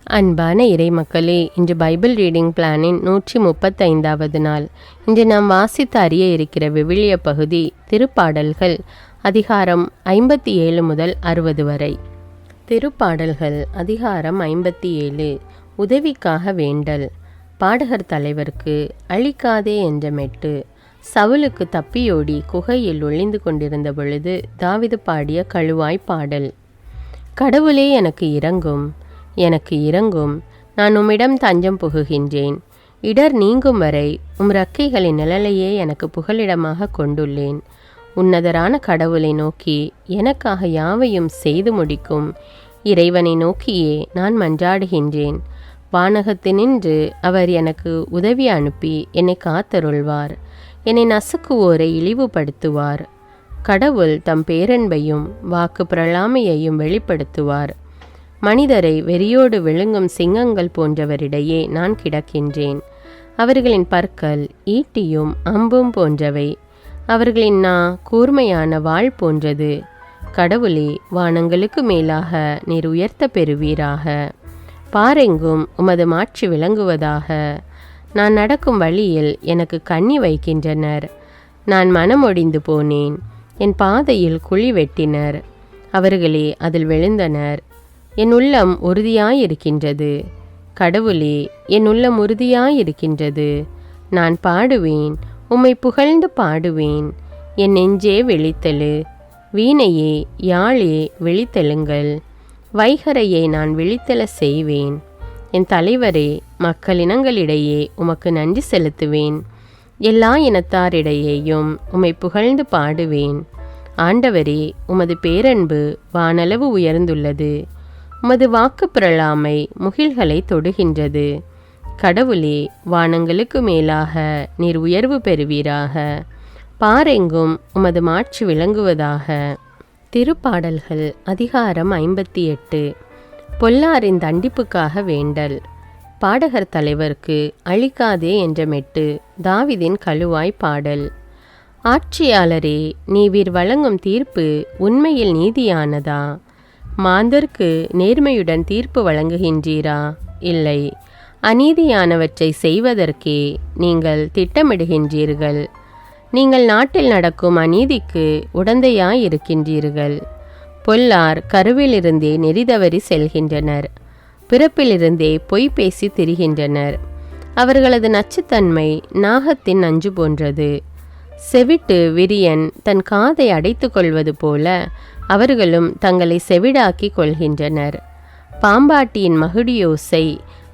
அன்பான இறைமக்களே, இன்று Bible reading பிளானின் 135வது நாள். இன்று நாம் வாசித்து அறிய இருக்கிற விவிலிய பகுதி திருப்பாடல்கள் அதிகாரம் 57 முதல் 60 வரை. திருப்பாடல்கள் அதிகாரம் 57. உதவிக்காக வேண்டல். பாடகர் தலைவருக்கு அழிக்காதே என்ற மெட்டு. சவுலுக்கு தப்பியோடி குகையில் ஒளிந்து கொண்டிருந்த பொழுது தாவீது பாடிய கழுவாய் பாடல். கடவுளே, எனக்கு இரங்கும், எனக்கு இரங்கும். நான் உம்மிடம் தஞ்சம் புகுகின்றேன். இடர் நீங்கும் வரை உம் இறக்கைகளின் நிழலையே எனக்கு புகலிடமாக கொண்டுள்ளேன். உன்னதரான கடவுளை நோக்கி எனக்காக யாவையும் செய்து முடிக்கும் இறைவனை நோக்கியே நான் மன்றாடுகின்றேன். வானகத்தினின்று அவர் எனக்கு உதவி அனுப்பி என்னை காத்தருள்வார். என்னை நசுக்குவோரை இழிவுபடுத்துவார். கடவுள் தம் பேரன்பையும் வாக்கு பிரலாமையையும் வெளிப்படுத்துவார். மனிதரை வெறியோடு விழுங்கும் சிங்கங்கள் போன்றவரிடையே நான் கிடக்கின்றேன். அவர்களின் பற்கள் ஈட்டியும் அம்பும் போன்றவை. அவர்களின் நா கூர்மையான வாள் போன்றது. கடவுளே, வானங்களுக்கு மேலாக நீர் உயர்த்த பெறுவீராக. பாரெங்கும் உமது மாட்சி விளங்குவதாக. நான் நடக்கும் வழியில் எனக்கு கண்ணி வைக்கின்றனர். நான் மனமொடிந்து போனேன். என் பாதையில் குழி வெட்டினர். அவர்களே அதில் விழுந்தனர். என் உள்ளம் உறுதியாயிருக்கின்றது. கடவுளே, என் உள்ளம் உறுதியாயிருக்கின்றது. நான் பாடுவேன், உம்மை புகழ்ந்து பாடுவேன். என் நெஞ்சே விழித்தெழு. வீணையே, யாழே, விழித்தெழுங்கள். வைகரையை நான் விழித்தெழ செய்வேன். என் தலைவரே, மக்களினங்களிடையே உமக்கு நன்றி செலுத்துவேன். எல்லா இனத்தாரிடையேயும் உம்மை புகழ்ந்து பாடுவேன். ஆண்டவரே, உமது பேரன்பு வானளவு உயர்ந்துள்ளது. உமது வாக்கு பிரலாமை முகில்களை தொடுகின்றது. கடவுளே, வானங்களுக்கு மேலாக நீர் உயர்வு பெறுவீராக. பாரெங்கும் உமது மாட்சி விளங்குவதாக. திருப்பாடல்கள் அதிகாரம் 58. பொல்லாரின் தண்டிப்புக்காக வேண்டல். பாடகர் தலைவருக்கு அழிக்காதே என்ற மெட்டு. தாவீதின் கழுவாய் பாடல். ஆட்சியாளரே, நீர் வழங்கும் தீர்ப்பு உண்மையில் நீதியானதா? மாந்தர்க்கு நேர்மையுடன் தீர்ப்பு வழங்குகின்றீரா? இல்லை, அநீதியானவற்றை செய்வதற்கே நீங்கள் திட்டமிடுகின்றீர்கள். நீங்கள் நாட்டில் நடக்கும் அநீதிக்கு உடந்தையாயிருக்கின்றீர்கள். பொல்லார் கருவிலிருந்தே நெறிதவறி செல்கின்றனர். பிறப்பிலிருந்தே பொய் பேசி திரிகின்றனர். அவர்களது நச்சுத்தன்மை நாகத்தின் நஞ்சு போன்றது. செவிட்டு விரியன் தன் காதை அடைத்து கொள்வது போல அவர்களும் தங்களை செவிடாக்கி கொள்கின்றனர். பாம்பாட்டியின் மகுடியோசை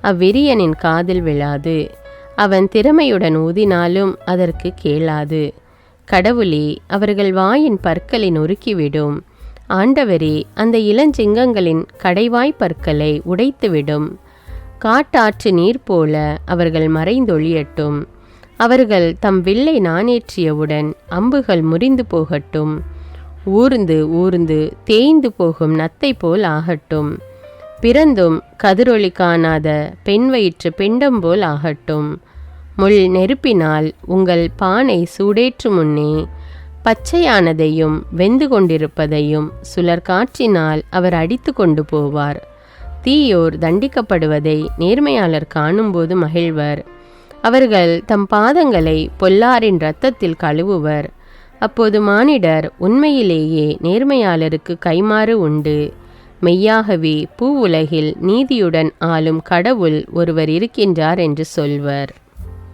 அவ்விரியனின் காதில் விழாது. அவன் திறமையுடன் ஊதினாலும் அதற்கு கேளாது. கடவுளே, அவர்கள் வாயின் பற்களை நொறுக்கிவிடும். ஆண்டவரே, அந்த இளஞ்சிங்கங்களின் கடைவாய் பற்களை உடைத்துவிடும். காட்டாற்று நீர் போல அவர்கள் மறைந்தொழியட்டும். அவர்கள் தம் வில்லை நாணேற்றியவுடன் அம்புகள் முறிந்து போகட்டும். ஊர்ந்து ஊர்ந்து தேய்ந்து போகும் நத்தை போல் ஆகட்டும். பிறந்தும் கதிரொளி காணாத பெண் வயிற்று பெண்டம் போல் ஆகட்டும். முள் நெருப்பினால் உங்கள் பானை சூடேற்று முன்னே பச்சையானதையும் வெந்து கொண்டிருப்பதையும் சுழற்காற்றினால் அவர் அடித்து கொண்டு போவார். தீயோர் தண்டிக்கப்படுவதை நேர்மையாளர் காணும்போது மகிழ்வர். அவர்கள் தம் பாதங்களை பொல்லாரின் இரத்தத்தில் கழுவுவர். அப்போது மானிடர் உண்மையிலேயே நேர்மையாளருக்கு கைமாறு உண்டு. மெய்யாகவே பூவுலகில் நீதியுடன் ஆளும் கடவுள் ஒருவர் இருக்கின்றார் என்று சொல்வர்.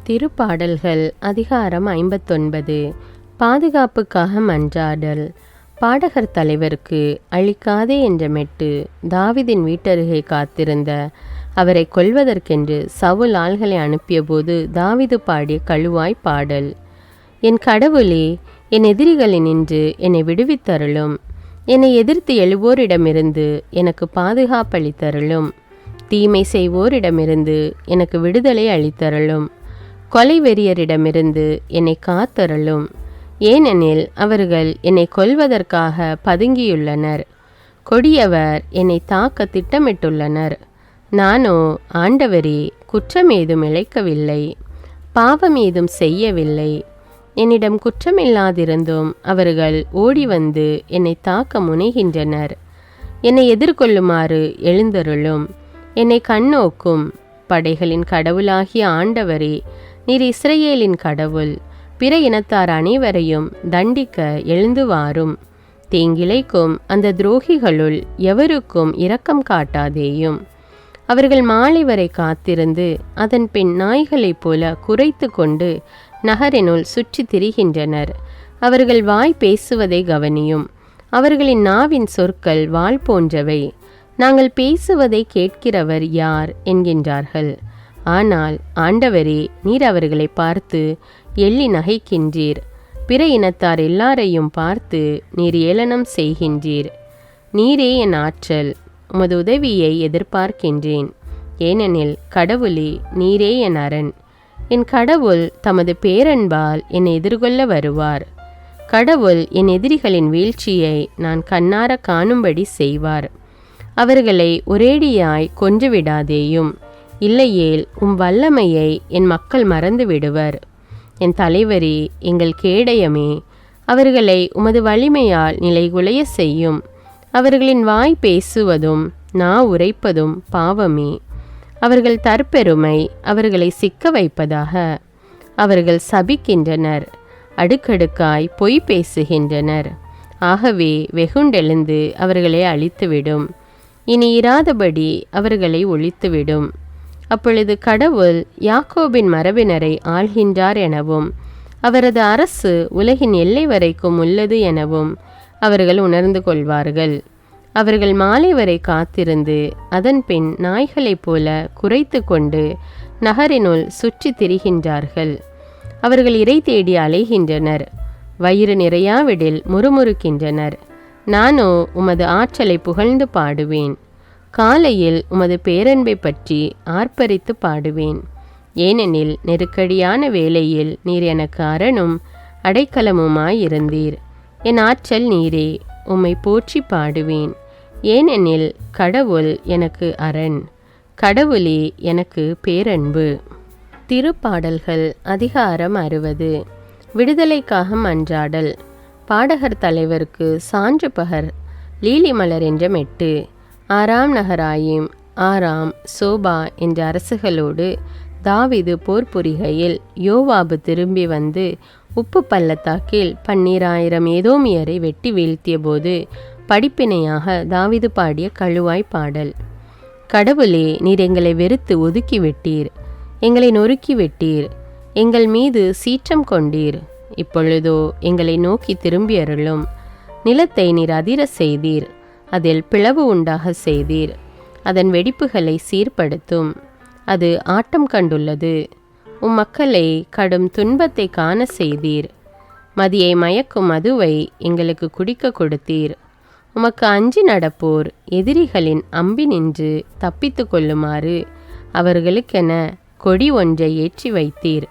திருப்பாடல்கள் அதிகாரம் 59. பாதுகாப்புக்காக மன்றாடல். பாடகர் தலைவருக்கு அழிக்காதே என்ற மெட்டு. தாவீதின் வீட்டருகே காத்திருந்த அவரை கொல்வதற்கென்று சவுல் ஆள்களை அனுப்பிய போது தாவீது பாடிய கழுவாய் பாடல். என் கடவுளே, என் எதிரிகளினின்று என்னை விடுவித்தருளும். என்னை எதிர்த்து எழுவோரிடமிருந்து எனக்கு பாதுகாப்பளித்தருளும். தீமை செய்வோரிடமிருந்து எனக்கு விடுதலை அளித்தருளும். கொலை வெறியரிடமிருந்து என்னை காத்தருளும். ஏனெனில் அவர்கள் என்னை கொல்வதற்காக பதுங்கியுள்ளனர். கொடியவர் என்னை தாக்க திட்டமிட்டுள்ளனர். நானோ, ஆண்டவரே, குற்றமேதும் இழைக்கவில்லை, பாவமேதும் செய்யவில்லை. என்னிடம் குற்றமில்லாதிருந்தும் அவர்கள் ஓடி வந்து என்னை தாக்க முனைகின்றனர். என்னை எதிர்கொள்ளுமாறு எழுந்தருளும். என்னை கண்ணோக்கும். படைகளின் கடவுளாகிய ஆண்டவரே, நீர் இஸ்ரவேலின் கடவுள். பிற இனத்தார் அனைவரையும் தண்டிக்க எழுந்து வாரும். தீங்கிழைக்கும் அந்த துரோகிகளுள் எவருக்கும் இரக்கம் காட்டாதேயும். அவர்கள் மாலை வரை காத்திருந்து அதன் பின் நாய்களைப் போல குரைத்து கொண்டு நகரினுள் சுற்றி திரிகின்றனர். அவர்கள் வாய் பேசுவதை கவனியும். அவர்களின் நாவின் சொற்கள் வாள் போன்றவை. நாங்கள் பேசுவதை கேட்கிறவர் யார் என்கின்றார்கள். ஆனால் ஆண்டவரே, நீர் அவர்களை பார்த்து எள்ளி நகைக்கின்றீர். பிற இனத்தார் எல்லாரையும் பார்த்து நீர் ஏளனம் செய்கின்றீர். நீரே என் ஆற்றல், உமது உதவியை எதிர்பார்க்கின்றேன். ஏனெனில் கடவுளே, நீரே என் அரண். என் கடவுள் தமது பேரன்பால் என்னை எதிர்கொள்ள வருவார். கடவுள் என் எதிரிகளின் வீழ்ச்சியை நான் கண்ணார காணும்படி செய்வார். அவர்களை ஒரேடியாய் கொன்றுவிடாதேயும், இல்லையேல் வல்லமையை என் மக்கள் மறந்து விடுவர். என் தலைவரே, எங்கள் கேடயமே, அவர்களை உமது வலிமையால் நிலைகுலைய செய்யும். அவர்களின் வாய் பேசுவதும் நா உரைப்பதும் பாவமே. அவர்கள் தற்பெருமை அவர்களை சிக்க வைப்பதாக. அவர்கள் சபிக்கின்றனர், அடுக்கடுக்காய் பொய் பேசுகின்றனர். ஆகவே வெகுண்டெழுந்து அவர்களை அழித்துவிடும். இனி இராதபடி அவர்களை ஒழித்துவிடும். அப்பொழுது கடவுள் யாக்கோபின் மரபினரை ஆள்கின்றார் எனவும் அவரது அரசு உலகின் எல்லை வரைக்கும் உள்ளது எனவும் அவர்கள் உணர்ந்து கொள்வார்கள். அவர்கள் மாலை வரை காத்திருந்து அதன் பின் நாய்களைப் போல குரைத்து கொண்டு நகரினுள் சுற்றி திரிகின்றார்கள். அவர்கள் இறை தேடி அலைகின்றனர். வயிறு நிறையாவிடில் முறுமுறுக்கின்றனர். நானோ உமது ஆற்றலை புகழ்ந்து பாடுவேன். காலையில் உமது பேரன்பை பற்றி ஆர்ப்பரித்து பாடுவேன். ஏனெனில் நெருக்கடியான வேளையில் நீர் எனக்கு அரணும் அடைக்கலமுமாயிருந்தீர். என் ஆற்றல் நீரே, உம்மை போற்றி பாடுவேன். ஏனெனில் கடவுள் எனக்கு அரண், கடவுளே எனக்கு பேரன்பு. திருப்பாடல்கள் அதிகாரம் 60. விடுதலைக்காக மன்றாடல். பாடகர் தலைவருக்கு சான்று பகர். லீலி மலர் என்ற மெட்டு. ஆராம் நகராயிம், ஆராம், சோபா என்ற அரசுகளோடு தாவீது போர் புரிகையில் யோவாபு திரும்பி வந்து உப்பு பள்ளத்தாக்கில் 12,000 ஏதோமியரை வெட்டி வீழ்த்திய போது படிப்பினையாக தாவீது பாடிய கழுவாய் பாடல். கடவுளே, நீர் எங்களை வெறுத்து ஒதுக்கி விட்டீர். எங்களை நொறுக்கி விட்டீர். எங்கள் மீது சீற்றம் கொண்டீர். இப்பொழுதோ எங்களை நோக்கி திரும்பி அருளும். நிலத்தை நீர் அதிர செய்தீர். அதில் பிளவு உண்டாக செய்தீர். அதன் வெடிப்புகளை சீர்படுத்தும். அது ஆட்டம் கண்டுள்ளது. மக்களை கடும் துன்பத்தை காண செய்தீர். மதியை மயக்கும் மதுவை எங்களுக்கு குடிக்க கொடுத்தீர். உமக்கு அஞ்சி நடப்போர் எதிரிகளின் அம்பினின்று தப்பித்து கொள்ளுமாறு அவர்களுக்கென கொடி ஒன்றை ஏற்றி வைத்தீர்.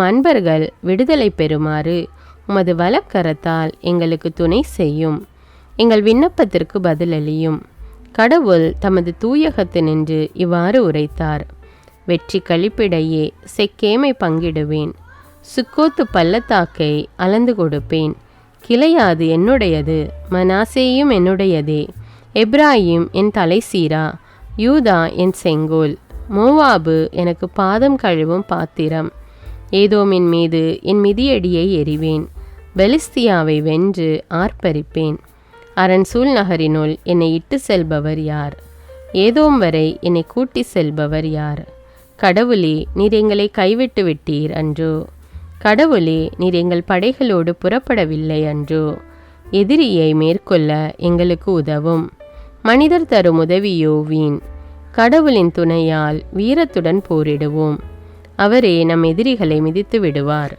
அன்பர்கள் விடுதலை பெறுமாறு உமது வலக்கரத்தால் எங்களுக்கு துணை செய்யும். எங்கள் விண்ணப்பத்திற்கு பதிலளியும். கடவுள் தமது தூயகத்தினின்று இவ்வாறு உரைத்தார். வெற்றி கழிப்பிடையே செக்கேமை பங்கிடுவேன். சுக்கோத்து பள்ளத்தாக்கை அளந்து கொடுப்பேன். கிளையாது என்னுடையது, மனாசேயும் என்னுடையதே. எப்ராயிம் என் தலைசீரா, யூதா என் செங்கோல். மோவாபு எனக்கு பாதம் கழுவும் பாத்திரம். ஏதோமின் மீது என் மிதியடியை எறிவேன். பெலிஸ்தியாவை வென்று ஆர்ப்பரிப்பேன். அரண் சூழ் நகரினுள் என்னை இட்டு செல்பவர் யார்? ஏதோம் வரை என்னை கூட்டி செல்பவர் யார்? கடவுளே, நீர் எங்களை கைவிட்டு விட்டீர் அன்றோ? கடவுளே, நீர் எங்கள் படைகளோடு புறப்படவில்லை அன்றோ? எதிரியை மேற்கொள்ள எங்களுக்கு உதவும். மனிதர் தரும் உதவியோ வீண். கடவுளின் துணையால் வீரத்துடன் போரிடுவோம். அவரே நம் எதிரிகளை மிதித்து விடுவார்.